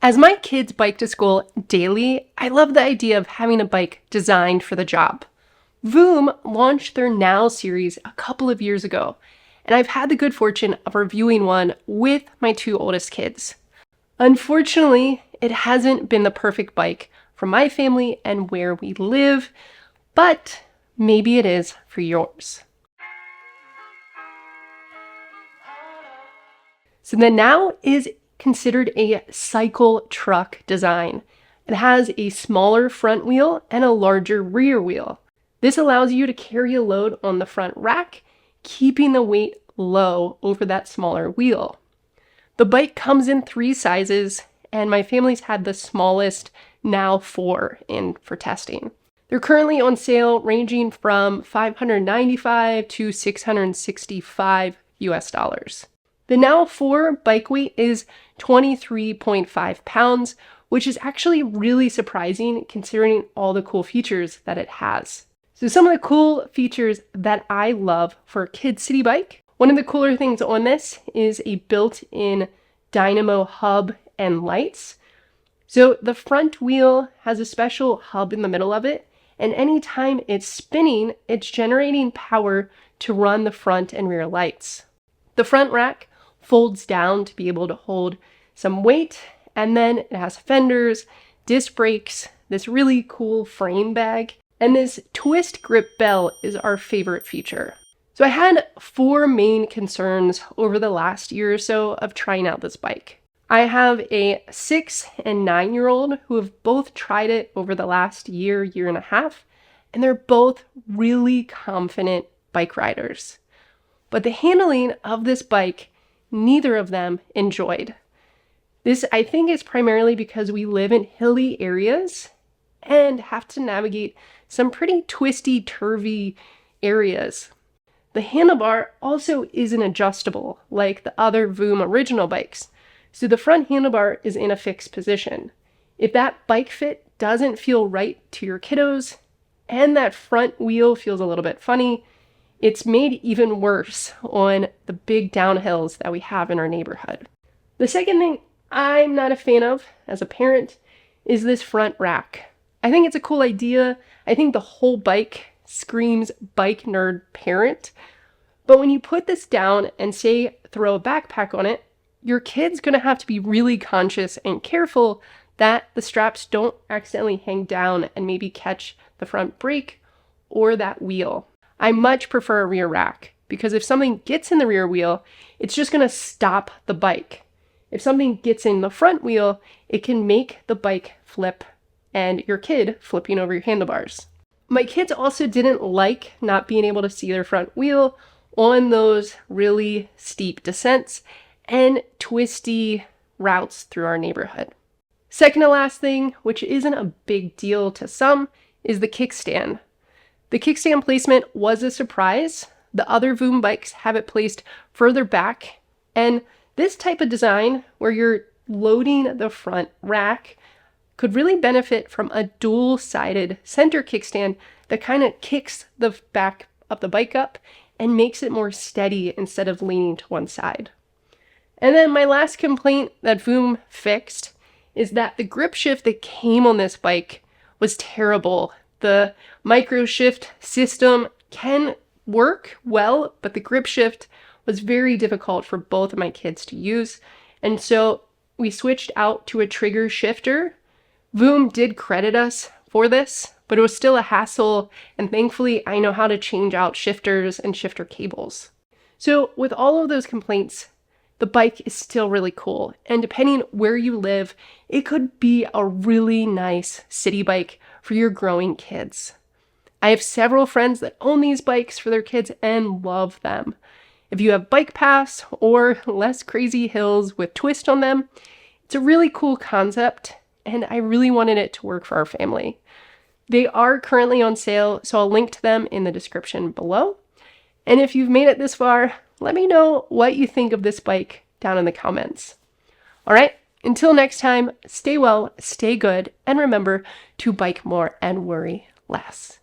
As my kids bike to school daily, I love the idea of having a bike designed for the job. Woom launched their Now series a couple of years ago, and I've had the good fortune of reviewing one with my two oldest kids. Unfortunately, it hasn't been the perfect bike for my family and where we live, but maybe it is for yours. So the Now is considered a cycle truck design. It has a smaller front wheel and a larger rear wheel. This allows you to carry a load on the front rack, keeping the weight low over that smaller wheel. The bike comes in 3 sizes, and my family's had the smallest Now 4 in for testing. They're currently on sale ranging from $595 to $665 US. The Now 4 bike weight is 23.5 pounds, which is actually really surprising considering all the cool features that it has. So some of the cool features that I love for a kid city bike, one of the cooler things on this is a built-in dynamo hub and lights. So the front wheel has a special hub in the middle of it, and anytime it's spinning, it's generating power to run the front and rear lights. The front rack folds down to be able to hold some weight, and then it has fenders, disc brakes, this really cool frame bag, and this twist grip bell is our favorite feature. So I had 4 main concerns over the last year or so of trying out this bike. I have a 6 and 9-year-old who have both tried it over the last year and a half, and they're both really confident bike riders. But the handling of this bike, neither of them enjoyed. This, I think, is primarily because we live in hilly areas and have to navigate some pretty twisty, turvy areas. The handlebar also isn't adjustable like the other Woom original bikes, so the front handlebar is in a fixed position. If that bike fit doesn't feel right to your kiddos, and that front wheel feels a little bit funny, it's made even worse on the big downhills that we have in our neighborhood. The second thing I'm not a fan of as a parent is this front rack. I think it's a cool idea. I think the whole bike screams bike nerd parent. But when you put this down and say throw a backpack on it, your kid's gonna have to be really conscious and careful that the straps don't accidentally hang down and maybe catch the front brake or that wheel. I much prefer a rear rack because if something gets in the rear wheel, it's just gonna stop the bike. If something gets in the front wheel, it can make the bike flip and your kid flipping over your handlebars. My kids also didn't like not being able to see their front wheel on those really steep descents and twisty routes through our neighborhood. Second to last thing, which isn't a big deal to some, is the kickstand. The kickstand placement was a surprise. The other Woom bikes have it placed further back, and this type of design where you're loading the front rack could really benefit from a dual-sided center kickstand that kind of kicks the back of the bike up and makes it more steady instead of leaning to one side. And then my last complaint that Woom fixed is that the grip shift that came on this bike was terrible. The micro shift system can work well, but the grip shift was very difficult for both of my kids to use. And so we switched out to a trigger shifter. Woom did credit us for this, but it was still a hassle, and thankfully I know how to change out shifters and shifter cables. So with all of those complaints, the bike is still really cool, and depending where you live, it could be a really nice city bike for your growing kids. I have several friends that own these bikes for their kids and love them. If you have bike paths or less crazy hills with twist on them, it's a really cool concept, and I really wanted it to work for our family. They are currently on sale, so I'll link to them in the description below. And if you've made it this far, let me know what you think of this bike down in the comments. All right, until next time, stay well, stay good, and remember to bike more and worry less.